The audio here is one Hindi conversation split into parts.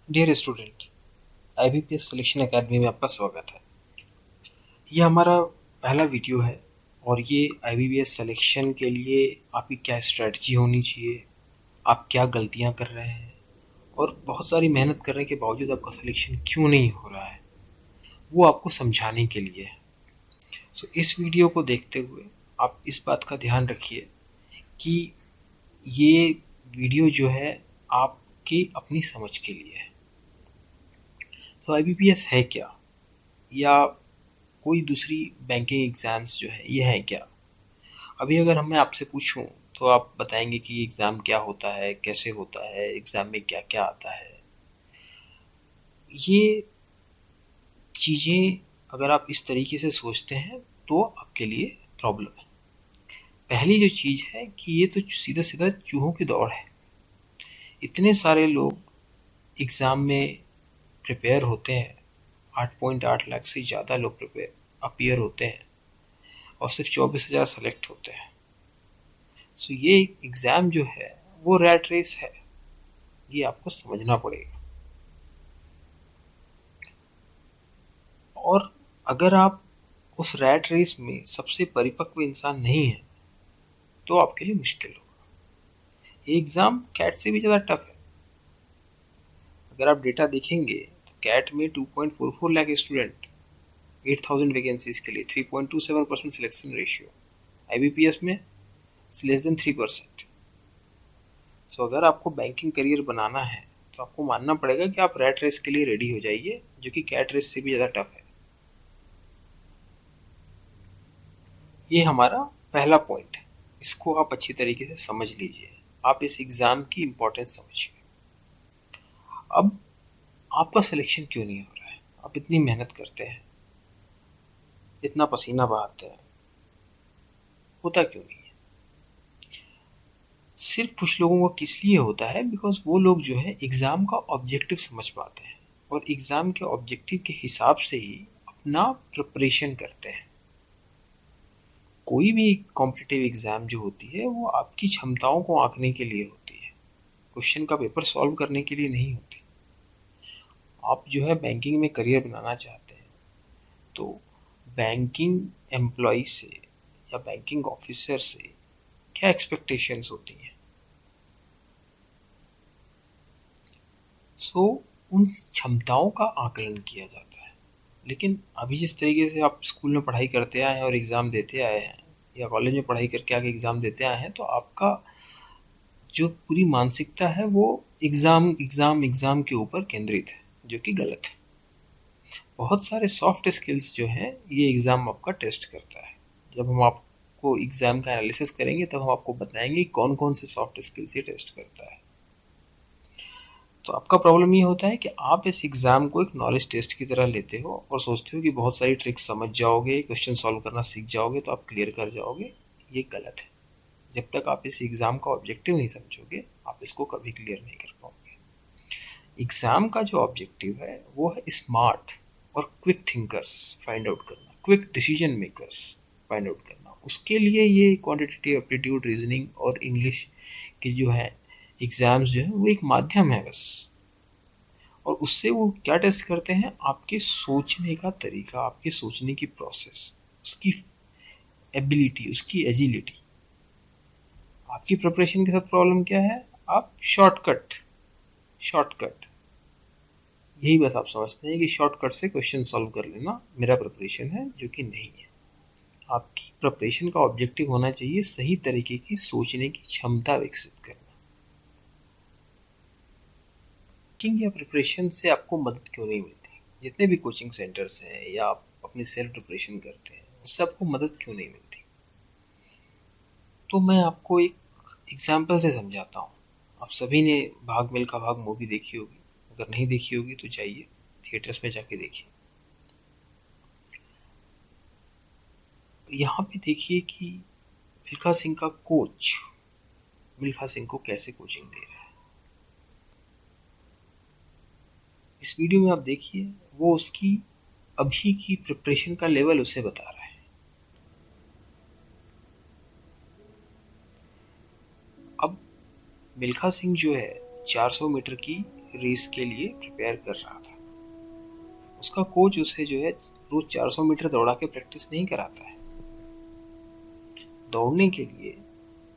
Dear student, IBPS selection academy में आपका स्वागत है। ये हमारा पहला वीडियो है और ये IBPS सिलेक्शन के लिए आपकी क्या स्ट्रेटजी होनी चाहिए, आप क्या गलतियां कर रहे हैं और बहुत सारी मेहनत करने के बावजूद आपका सिलेक्शन क्यों नहीं हो रहा है, वो आपको समझाने के लिए है। सो इस वीडियो को देखते हुए आप इस बात का ध्यान रखिए कि ये वीडियो जो है आपकी अपनी समझ के लिए है। तो IBPS है क्या, या कोई दूसरी बैंकिंग एग्ज़ाम्स जो है ये है क्या? अभी अगर मैं आपसे पूछूं तो आप बताएंगे कि एग्ज़ाम क्या होता है, कैसे होता है, एग्ज़ाम में क्या क्या आता है। ये चीज़ें अगर आप इस तरीके से सोचते हैं तो आपके लिए प्रॉब्लम है। पहली जो चीज़ है कि ये तो सीधा सीधा चूहों की दौड़ है। इतने सारे लोग एग्ज़ाम में प्रिपेयर होते हैं, 8.8 लाख से ज़्यादा लोग अपीयर होते हैं और सिर्फ 24,000 सेलेक्ट होते हैं। सो ये एग्ज़ाम जो है वो रैट रेस है, ये आपको समझना पड़ेगा। और अगर आप उस रैट रेस में सबसे परिपक्व इंसान नहीं है तो आपके लिए मुश्किल होगा। ये एग्ज़ाम कैट से भी ज़्यादा टफ है। अगर आप डेटा देखेंगे तो कैट में 2.44 लाख स्टूडेंट, 8,000 वैकेंसीज के लिए 3.27% सिलेक्शन रेशियो। IBPS में लेस देन 3%। सो अगर आपको बैंकिंग करियर बनाना है तो आपको मानना पड़ेगा कि आप रैट रेस के लिए रेडी हो जाइए, जो कि कैट रेस से भी ज़्यादा टफ है। ये हमारा पहला पॉइंट है, इसको आप अच्छी तरीके से समझ लीजिए। आप इस एग्ज़ाम की इम्पोर्टेंस समझिए। अब आपका सिलेक्शन क्यों नहीं हो रहा है? आप इतनी मेहनत करते हैं, इतना पसीना बहाते हैं, होता क्यों नहीं है? सिर्फ कुछ लोगों को किस लिए होता है, बिकॉज वो लोग जो है एग्ज़ाम का ऑब्जेक्टिव समझ पाते हैं और एग्ज़ाम के ऑब्जेक्टिव के हिसाब से ही अपना प्रिपरेशन करते हैं। कोई भी कॉम्पिटिटिव एग्ज़ाम जो होती है वो आपकी क्षमताओं को आंकने के लिए होती है, क्वेश्चन का पेपर सॉल्व करने के लिए नहीं होती। आप जो है बैंकिंग में करियर बनाना चाहते हैं तो बैंकिंग एम्प्लॉय से या बैंकिंग ऑफिसर से क्या एक्सपेक्टेशंस होती हैं? सो उन क्षमताओं का आकलन किया जाता है। लेकिन अभी जिस तरीके से आप स्कूल में पढ़ाई करते आए हैं और एग्ज़ाम देते आए हैं, या कॉलेज में पढ़ाई करके आगे एग्ज़ाम देते आए हैं, तो आपका जो पूरी मानसिकता है वो एग्ज़ाम एग्ज़ाम एग्ज़ाम के ऊपर केंद्रित है, जो कि गलत है। बहुत सारे सॉफ्ट स्किल्स जो हैं ये एग्ज़ाम आपका टेस्ट करता है। जब हम आपको एग्ज़ाम का एनालिसिस करेंगे तब हम आपको बताएंगे कौन कौन से सॉफ्ट स्किल्स ये टेस्ट करता है। तो आपका प्रॉब्लम ये होता है कि आप इस एग्ज़ाम को एक नॉलेज टेस्ट की तरह लेते हो और सोचते हो कि बहुत सारी ट्रिक्स समझ जाओगे, क्वेश्चन सॉल्व करना सीख जाओगे तो आप क्लियर कर जाओगे। ये गलत है। जब तक आप इस एग्ज़ाम का ऑब्जेक्टिव नहीं समझोगे आप इसको कभी क्लियर नहीं कर पाओगे। एग्ज़ाम का जो ऑब्जेक्टिव है वो है स्मार्ट और क्विक थिंकर्स फाइंड आउट करना, quick decision makers find out करना। उसके लिए ये क्वांटिटेटिव एप्टीट्यूड, रीजनिंग और इंग्लिश की जो है एग्ज़ाम्स जो है वो एक माध्यम है बस। और उससे वो क्या टेस्ट करते हैं? आपके सोचने का तरीका, आपके सोचने की प्रोसेस, उसकी एबिलिटी, उसकी एजिलिटी। आपकी प्रिपरेशन के साथ प्रॉब्लम क्या है? आप शॉर्टकट यही बस आप समझते हैं कि शॉर्टकट से क्वेश्चन सॉल्व कर लेना मेरा प्रिपरेशन है, जो कि नहीं है। आपकी प्रिपरेशन का ऑब्जेक्टिव होना चाहिए सही तरीके की सोचने की क्षमता विकसित करना। कोचिंग या प्रिपरेशन से आपको मदद क्यों नहीं मिलती? जितने भी कोचिंग सेंटर्स हैं या आप अपनी सेल्फ प्रिपरेशन करते हैं, उससे आपको मदद क्यों नहीं मिलती? तो मैं आपको एक एग्जाम्पल से समझाता हूँ। आप सभी ने भाग मिल्खा भाग मूवी देखी होगी। अगर नहीं देखी होगी तो जाइए थिएटर्स में जाके देखिए। यहाँ पे देखिए कि मिल्खा सिंह का कोच मिल्खा सिंह को कैसे कोचिंग दे रहा है। इस वीडियो में आप देखिए, वो उसकी अभी की प्रिपरेशन का लेवल उसे बता रहा है। अब मिल्खा सिंह जो है 400 मीटर की रेस के लिए प्रिपेयर कर रहा था। उसका कोच उसे जो है रोज 400 मीटर दौड़ा के प्रैक्टिस नहीं कराता है। दौड़ने के लिए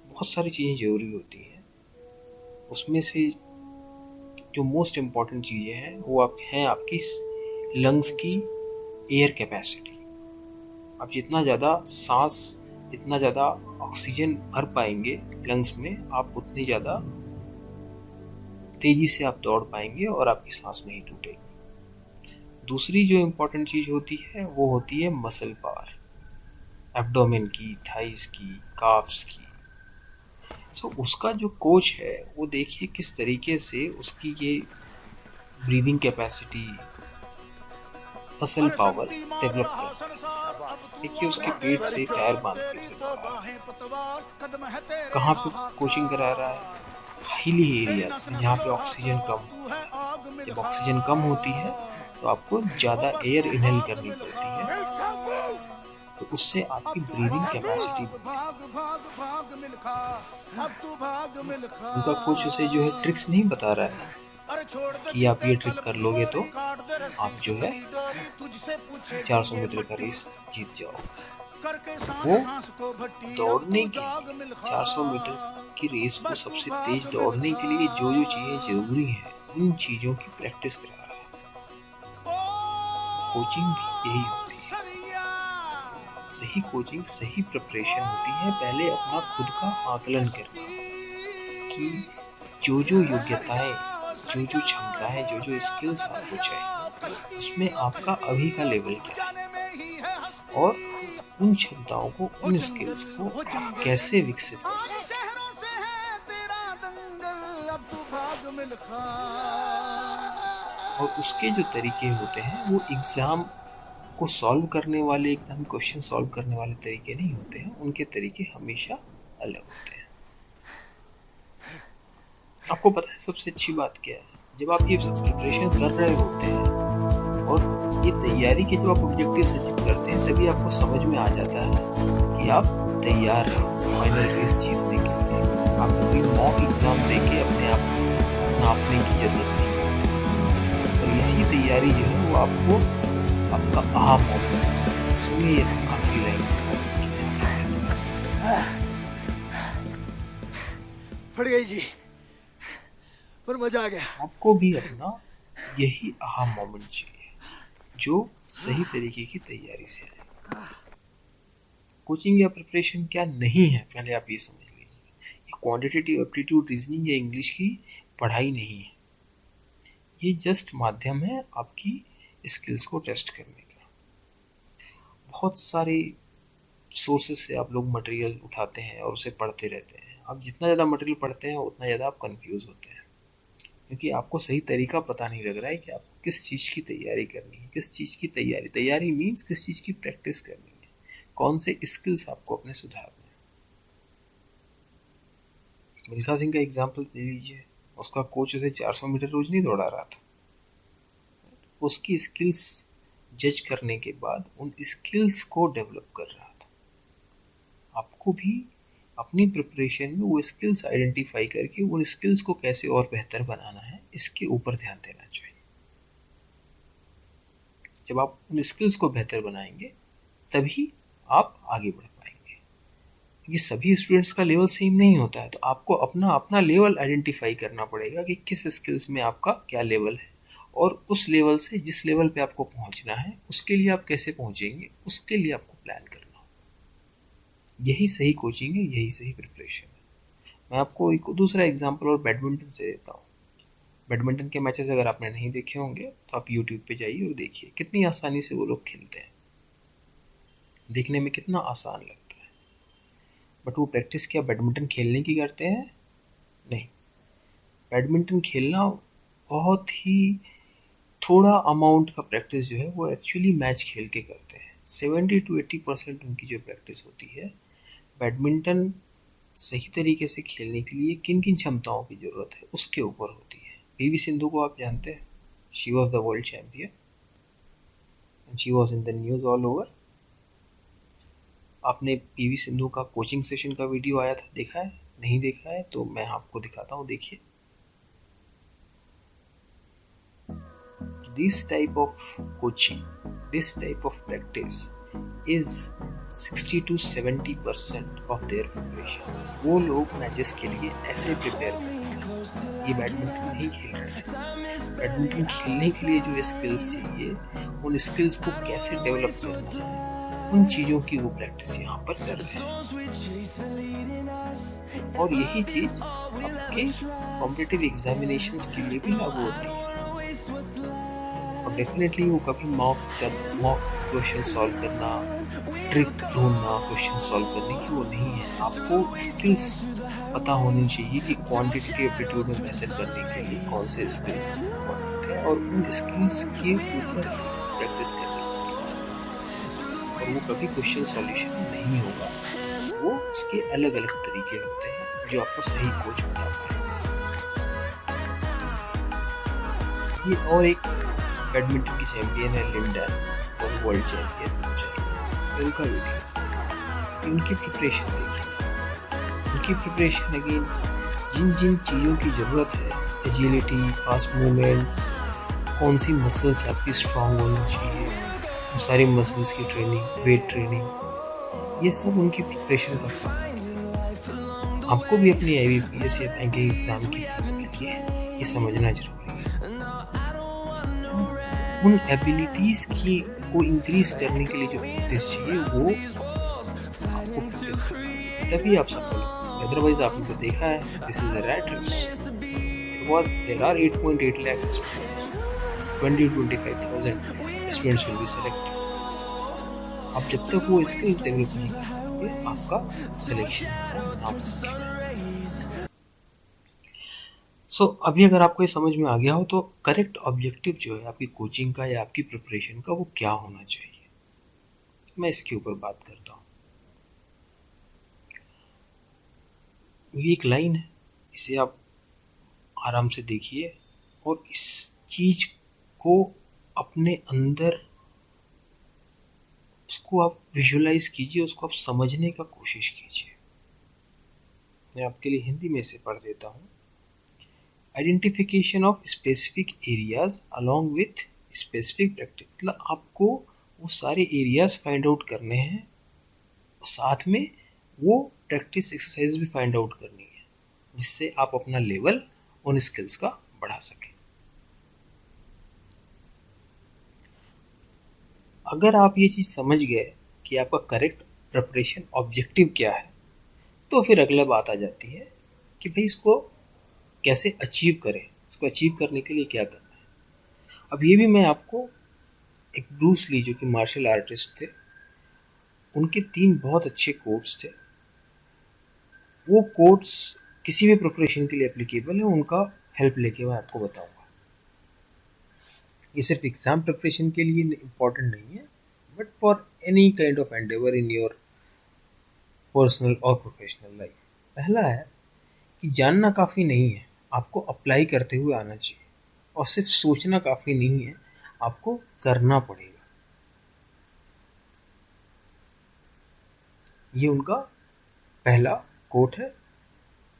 बहुत सारी चीज़ें ज़रूरी होती हैं। उसमें से जो मोस्ट इम्पॉर्टेंट चीज़ें हैं वो आपकी लंग्स की एयर कैपेसिटी। आप जितना ज़्यादा ऑक्सीजन भर पाएंगे लंग्स में, आप उतनी ज़्यादा तेज़ी से आप दौड़ पाएंगे और आपकी सांस नहीं टूटेगी। दूसरी जो इम्पोर्टेंट चीज़ होती है वो होती है मसल पावर, एब्डोमेन की, थाइस की, काफ्स की। उसका जो कोच है वो देखिए किस तरीके से उसकी ये breathing capacity, muscle power develop कर। देखिए उसके पेट से टायर बांध के उसे दौड़ा रहा है। कहाँ पे कोचिंग करा रहा है? हिली एरियाज में, जहाँ पे ऑक्सीजन कम होता है। जब ऑक्सीजन कम होती है तो आपको ज़्यादा एयर इनहेल करनी पड़ती है, तो उससे आपकी ब्रीदिंग कैपेसिटी बढ़ती है। उनका कोच उसे जो है ट्रिक्स नहीं बता रहा है कि आप ये ट्रिक कर लोगे तो आप जो है 400 मीटर का रेस जीत जाओगे। वो दौड़ने के लिए 400 मीटर की रेस को सबसे तेज दौड़ने के लिए जो जो चीज़ें ज़रूरी हैं उन चीज़ों की प्रैक्टिस करा रहा है। कोचिंग भी यही होती है। सही कोचिंग, सही प्रिपरेशन होती है पहले अपना खुद का आकलन करना कि जो जो योग्यताएं, जो जो क्षमताएं, जो जो स्किल्स आपको चाहिए उसमें आपका अभी का लेवल क्या है और उन क्षमताओं को, उन स्किल्स को कैसे विकसित कर सकते हैं। और उसके जो तरीके होते हैं वो एग्ज़ाम को सॉल्व करने वाले, एग्ज़ाम क्वेश्चन सॉल्व करने वाले तरीके नहीं होते हैं। उनके तरीके हमेशा अलग होते हैं। आपको पता है सबसे अच्छी बात क्या है? जब आप ये प्रिपरेशन कर रहे होते हैं और ये तैयारी के जो आप ऑब्जेक्टिव्स अचीव करते हैं, तभी आपको समझ में आ जाता है कि आप तैयार हैं फाइनल रेस जीतने के लिए। आपको कोई मॉक एग्ज़ाम देके अपने आप को नापने की ज़रूरत नहीं है। और इसी तैयारी जो है वो आपको आपका आहा मोमेंट, सुनिए आखिरी लाइन बता सकते हैं। फट गई जी, पर मजा आ गया। आपको भी अपना यही आहा मोमेंट चाहिए जो सही तरीके की तैयारी से आए। कोचिंग या प्रिपरेशन क्या नहीं है, पहले आप ये समझ लीजिए। ये क्वांटिटेटिव एप्टीट्यूड, रीजनिंग या इंग्लिश की पढ़ाई नहीं है। ये जस्ट माध्यम है आपकी स्किल्स को टेस्ट करने का। बहुत सारे सोर्सेज से आप लोग मटेरियल उठाते हैं और उसे पढ़ते रहते हैं। आप जितना ज़्यादा मटेरियल पढ़ते हैं उतना ज़्यादा आप कंफ्यूज होते हैं, क्योंकि आपको सही तरीका पता नहीं लग रहा है कि आपको किस चीज़ की तैयारी करनी है। किस चीज़ की तैयारी मीन्स किस चीज़ की प्रैक्टिस करनी है, कौन से स्किल्स आपको अपने सुधारने हैं। मिल्खा सिंह का एग्जाम्पल ले लीजिए। उसका कोच उसे 400 मीटर रोज नहीं दौड़ा रहा था। उसकी स्किल्स जज करने के बाद उन स्किल्स को डेवलप कर रहा था। आपको भी अपनी प्रिपरेशन में वो स्किल्स आइडेंटिफाई करके उन स्किल्स को कैसे और बेहतर बनाना है, इसके ऊपर ध्यान देना चाहिए। जब आप उन स्किल्स को बेहतर बनाएंगे तभी आप आगे बढ़ पाएंगे। क्योंकि सभी स्टूडेंट्स का लेवल सेम नहीं होता है, तो आपको अपना अपना लेवल आइडेंटिफाई करना पड़ेगा कि किस स्किल्स में आपका क्या लेवल है, और उस लेवल से जिस लेवल पे आपको पहुंचना है उसके लिए आप कैसे पहुंचेंगे, उसके लिए आपको प्लान करना। यही सही कोचिंग है, यही सही प्रिपरेशन है। मैं आपको एक दूसरा एग्जांपल और बैडमिंटन से देता हूँ। बैडमिंटन के मैचेस अगर आपने नहीं देखे होंगे तो आप यूट्यूब पे जाइए और देखिए कितनी आसानी से वो लोग खेलते हैं। देखने में कितना आसान लगता है, बट वो प्रैक्टिस क्या बैडमिंटन खेलने की करते हैं? नहीं। बैडमिंटन खेलना बहुत ही थोड़ा अमाउंट का प्रैक्टिस जो है वो एक्चुअली मैच खेल के करते हैं। 70 to 80% उनकी जो प्रैक्टिस होती है बैडमिंटन सही तरीके से खेलने के लिए किन किन क्षमताओं की ज़रूरत है उसके ऊपर होती है। पीवी सिंधु को आप जानते हैं, she was the world champion and she was in the news all over. आपने पीवी सिंधु का कोचिंग सेशन का वीडियो आया था, देखा है? नहीं देखा है तो मैं आपको दिखाता हूँ, देखिए। this type of coaching, this type of practice is 60 to 70% of their preparation. वो लोग मैचेस के लिए ऐसे प्रिपेयर करते हैं, ये बैडमिंटन नहीं खेल रहे हैं। बैडमिंटन खेलने के लिए जो स्किल्स चाहिए, उन स्किल्स को कैसे डेवलप करना है, उन चीज़ों की वो प्रैक्टिस यहाँ पर कर रहे हैं। और यही चीज़ आपके कॉम्पिटिटिव एग्जामिनेशंस के लिए भी लागू होती है। और डेफिनेटली वो कभी मॉक क्वेश्चन सॉल्व करना, ट्रिक ढूंढना क्वेश्चन सॉल्व करने की वो नहीं है। आपको स्किल्स पता होनी चाहिए कि क्वांटिटेटिव एप्टीट्यूड में बेहतर करने के लिए कौन से स्किल्स इम्पोर्टेंट है, और उन स्किल्स के ऊपर प्रैक्टिस करने के लिए। और वो कभी क्वेश्चन सॉल्यूशन नहीं होगा, वो उसके अलग अलग तरीके होते हैं जो आपको सही कोच बता पाए। ये और एक बैडमिंटन की चैंपियन है लिंडा, और वर्ल्ड चैंपियन उनका वीडियो, उनकी प्रिपरेशन देखिए। उनकी प्रिपरेशन अगेन जिन जिन चीज़ों की ज़रूरत है, एजिलिटी, फास्ट मूवमेंट्स, कौन सी मसल्स आपकी स्ट्रांग होनी चाहिए, वो सारी मसल्स की ट्रेनिंग, वेट ट्रेनिंग, ये सब उनकी प्रिपरेशन का पार्ट है। आपको भी अपनी IBPS या बैंकिंग एग्ज़ाम की के लिए ये समझना जरूरी है। उन एबिलिटीज़ की को इंक्रीज करने के लिए जो प्रैक्टिस चाहिए वो आपको प्रैक्टिस करना है, तभी आप सफल होंगे। अदरवाइज आपने तो देखा है, this is a rat race. There are 8.8 lakh students, 20-25,000 students will be selected. आप जब तक वो स्किल्स डेवलप नहीं करेंगे, आपका सिलेक्शन नामुमकिन है। अभी अगर आपको ये समझ में आ गया हो तो करेक्ट ऑब्जेक्टिव जो है आपकी कोचिंग का या आपकी प्रिपरेशन का, वो क्या होना चाहिए, मैं इसके ऊपर बात करता हूँ। ये एक लाइन है, इसे आप आराम से देखिए और इस चीज को अपने अंदर, उसको आप विजुअलाइज कीजिए, उसको आप समझने का कोशिश कीजिए। मैं आपके लिए हिंदी में इसे पढ़ देता हूँ। Identification of specific areas along with specific practice, मतलब आपको वो सारे एरियाज फाइंड आउट करने हैं, साथ में वो प्रैक्टिस एक्सरसाइज भी फाइंड आउट करनी है, जिससे आप अपना लेवल उन स्किल्स का बढ़ा सकें। अगर आप ये चीज़ समझ गए कि आपका करेक्ट प्रिपरेशन ऑब्जेक्टिव क्या है, तो फिर अगला बात आ जाती है कि भाई इसको कैसे अचीव करें, इसको अचीव करने के लिए क्या करना है। अब ये भी मैं आपको, एक ब्रूस ली जो कि मार्शल आर्टिस्ट थे, उनके 3 बहुत अच्छे कोट्स थे। वो कोट्स किसी भी प्रिपरेशन के लिए एप्लीकेबल है, उनका हेल्प लेके मैं आपको बताऊंगा। ये सिर्फ एग्जाम प्रिपरेशन के लिए इम्पोर्टेंट नहीं है, but for any kind of Endeavour in your personal और प्रोफेशनल लाइफ। पहला है कि जानना काफ़ी नहीं है, आपको अप्लाई करते हुए आना चाहिए, और सिर्फ सोचना काफ़ी नहीं है, आपको करना पड़ेगा। ये उनका पहला कोट है।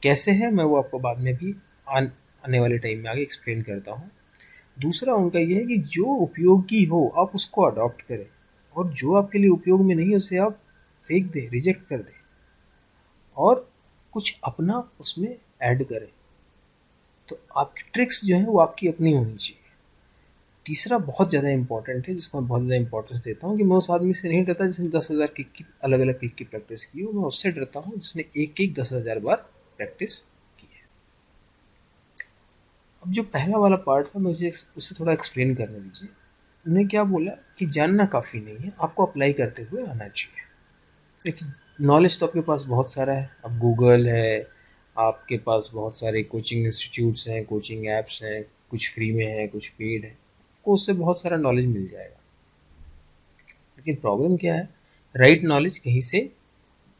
कैसे है मैं वो आपको बाद में भी आने वाले टाइम में आगे एक्सप्लेन करता हूँ। दूसरा उनका ये है कि जो उपयोगी हो आप उसको अडॉप्ट करें, और जो आपके लिए उपयोग में नहीं उसे आप फेंक दें, रिजेक्ट कर दें, और कुछ अपना उसमें ऐड करें। तो आपकी ट्रिक्स जो है वो आपकी अपनी होनी चाहिए। तीसरा बहुत ज़्यादा इंपॉर्टेंट है, जिसको मैं बहुत ज़्यादा इंपॉर्टेंस देता हूँ, कि मैं उस आदमी से नहीं डरता जिसने 10,000 किक की अलग अलग किक की प्रैक्टिस की हो, मैं उससे डरता हूँ जिसने एक 10,000 बार प्रैक्टिस की है। अब जो पहला वाला पार्ट था, मुझे उससे थोड़ा एक्सप्लेन करने दीजिए। उन्होंने क्या बोला कि जानना काफ़ी नहीं है, आपको अप्लाई करते हुए आना चाहिए। क्योंकि नॉलेज तो आपके पास बहुत सारा है, अब गूगल है, आपके पास बहुत सारे कोचिंग इंस्टीट्यूट्स हैं, कोचिंग ऐप्स हैं, कुछ फ्री में है, कुछ पेड है, आपको उससे बहुत सारा नॉलेज मिल जाएगा। लेकिन प्रॉब्लम क्या है, राइट नॉलेज कहीं से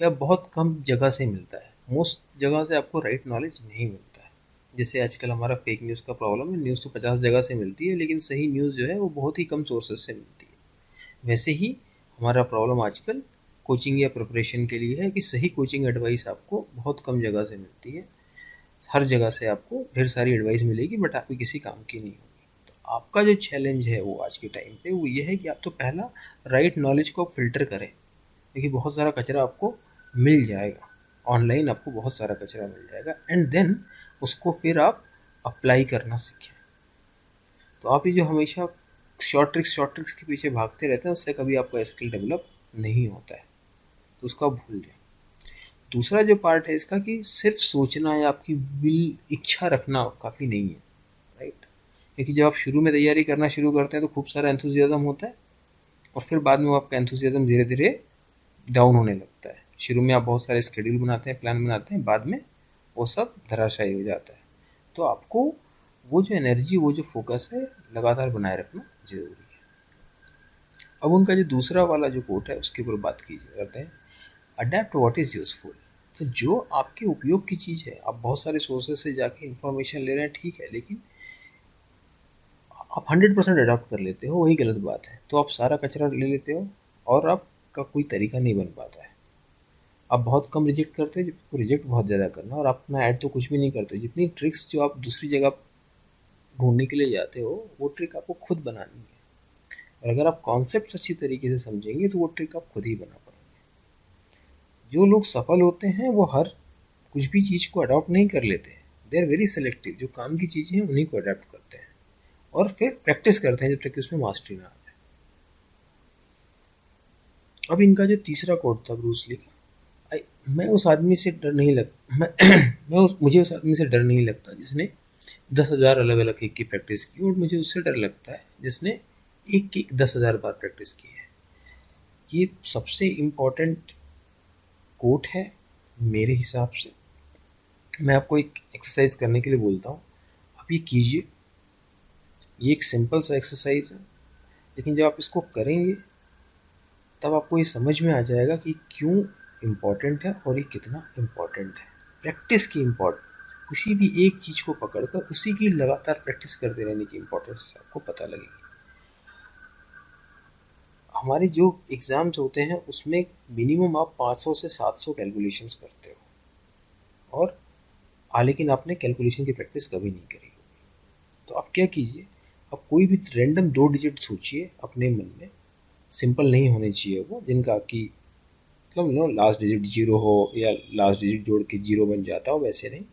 या बहुत कम जगह से मिलता है। मोस्ट जगह से आपको राइट नॉलेज नहीं मिलता है। जैसे आजकल हमारा फेक न्यूज़ का प्रॉब्लम है, न्यूज़ तो 50 जगह से मिलती है, लेकिन सही न्यूज़ जो है वो बहुत ही कम सोर्सेज से मिलती है। वैसे ही हमारा प्रॉब्लम आजकल कोचिंग या प्रिपरेशन के लिए है कि सही कोचिंग एडवाइस आपको बहुत कम जगह से मिलती है। हर जगह से आपको ढेर सारी एडवाइस मिलेगी, बट आपकी किसी काम की नहीं होगी। तो आपका जो चैलेंज है वो आज के टाइम पे वो ये है कि आप तो पहला राइट नॉलेज को फ़िल्टर करें, क्योंकि बहुत सारा कचरा आपको मिल जाएगा ऑनलाइन, आपको बहुत सारा कचरा मिल जाएगा, एंड देन उसको फिर आप अप्लाई करना सीखें। तो आप ये जो हमेशा शॉर्ट ट्रिक्स के पीछे भागते रहते हैं, उससे कभी आपका स्किल डेवलप नहीं होता है, तो उसको आप भूल जाएं। दूसरा जो पार्ट है इसका कि सिर्फ सोचना या आपकी विल इच्छा रखना काफ़ी नहीं है, राइट। क्योंकि जब आप शुरू में तैयारी करना शुरू करते हैं तो खूब सारा एंथुजियाज्म होता है, और फिर बाद में वो आपका एंथुजियाज्म धीरे धीरे डाउन होने लगता है। शुरू में आप बहुत सारे स्केड्यूल बनाते हैं, प्लान बनाते हैं, बाद में वो सब धराशायी हो जाता है। तो आपको वो जो एनर्जी, वो जो फोकस है, लगातार बनाए रखना ज़रूरी है। अब उनका जो दूसरा वाला जो कोट है उसके ऊपर बात कीजिए करते हैं, अडेप्ट व्हाट इज़ यूज़फुल। तो जो आपके उपयोग की चीज़ है, आप बहुत सारे सोर्सेज से जाके इन्फॉर्मेशन ले रहे हैं, ठीक है, लेकिन आप 100% अडॉप्ट कर लेते हो, वही गलत बात है। तो आप सारा कचरा ले लेते हो और आपका कोई तरीका नहीं बन पाता है। आप बहुत कम रिजेक्ट करते हो, जबकि रिजेक्ट बहुत ज़्यादा करना, और आप अपना ऐड तो कुछ भी नहीं करते। जितनी ट्रिक्स जो आप दूसरी जगह ढूंढने के लिए जाते हो, वो ट्रिक आपको खुद बनानी है। और अगर आप कॉन्सेप्ट अच्छी तरीके से समझेंगे तो वो ट्रिक आप खुद ही बना पाएंगे। जो लोग सफल होते हैं वो हर कुछ भी चीज़ को अडॉप्ट नहीं कर लेते हैं, दे आर वेरी सेलेक्टिव। जो काम की चीज़ें हैं उन्हीं को अडॉप्ट करते हैं और फिर प्रैक्टिस करते हैं जब तक कि उसमें मास्टरी ना आ जाए। अब इनका जो तीसरा कोट था ब्रूस ली का, मैं उस आदमी से डर नहीं लग मुझे उस आदमी से डर नहीं लगता जिसने 10,000 अलग अलग केक की प्रैक्टिस की, और मुझे उससे डर लगता है जिसने एक केक 10,000 बार प्रैक्टिस की है। ये सबसे इम्पोर्टेंट कोट है मेरे हिसाब से। मैं आपको एक एक्सरसाइज करने के लिए बोलता हूँ, आप ये कीजिए। ये एक सिंपल सा एक्सरसाइज है, लेकिन जब आप इसको करेंगे तब आपको ये समझ में आ जाएगा कि क्यों इम्पोर्टेंट है और ये कितना इम्पोर्टेंट है। प्रैक्टिस की इम्पोर्टेंस, किसी भी एक चीज़ को पकड़कर उसी की लगातार प्रैक्टिस करते रहने की इम्पोर्टेंस आपको पता लगेगी। हमारे जो एग्ज़ाम्स होते हैं उसमें मिनिमम आप 500 से 700 कैलकुलेशंस करते हो, और लेकिन आपने कैलकुलेशन की प्रैक्टिस कभी नहीं करी होगी। तो आप क्या कीजिए, आप कोई भी रैंडम 2 डिजिट सोचिए अपने मन में। सिंपल नहीं होने चाहिए वो, जिनका कि मतलब लास्ट डिजिट 0 हो या लास्ट डिजिट जोड़ के 0 बन जाता हो, वैसे नहीं।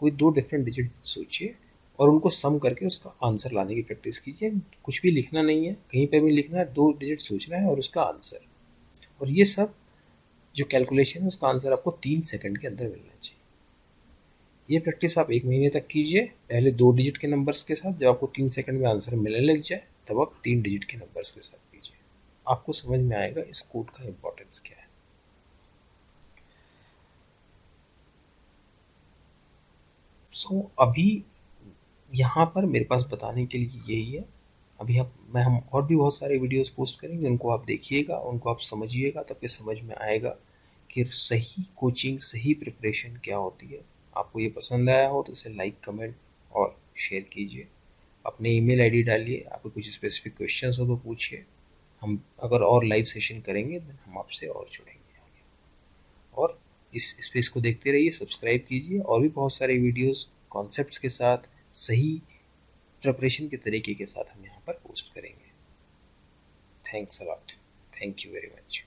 कोई 2 डिफरेंट डिजिट सोचिए और उनको सम करके उसका आंसर लाने की प्रैक्टिस कीजिए। कुछ भी लिखना नहीं है, कहीं पर भी लिखना है, 2 डिजिट सोचना है और उसका आंसर। और ये सब जो कैलकुलेशन है उसका आंसर आपको 3 सेकंड के अंदर मिलना चाहिए। ये प्रैक्टिस आप 1 महीने तक कीजिए, पहले 2 डिजिट के नंबर्स के साथ। जब आपको 3 सेकंड में आंसर मिलने लग जाए तब आप 3 डिजिट के नंबर्स के साथ कीजिए। आपको समझ में आएगा इस कोड का इम्पोर्टेंस क्या है। अभी यहाँ पर मेरे पास बताने के लिए यही है। अभी हम और भी बहुत सारे वीडियोस पोस्ट करेंगे, उनको आप देखिएगा, उनको आप समझिएगा, तब ये समझ में आएगा कि सही कोचिंग, सही प्रिपरेशन क्या होती है। आपको ये पसंद आया हो तो इसे लाइक, कमेंट और शेयर कीजिए। अपने ईमेल आईडी डालिए, आपको कुछ स्पेसिफिक क्वेश्चंस हो तो पूछिए। हम अगर और लाइव सेशन करेंगे तो हम आपसे और जुड़ेंगे आगे। और इस स्पेस को देखते रहिए, सब्सक्राइब कीजिए, और भी बहुत सारे वीडियोस कॉन्सेप्ट्स के साथ, सही प्रिपरेशन के तरीके के साथ हम यहाँ पर पोस्ट करेंगे। Thanks a lot, thank you very much.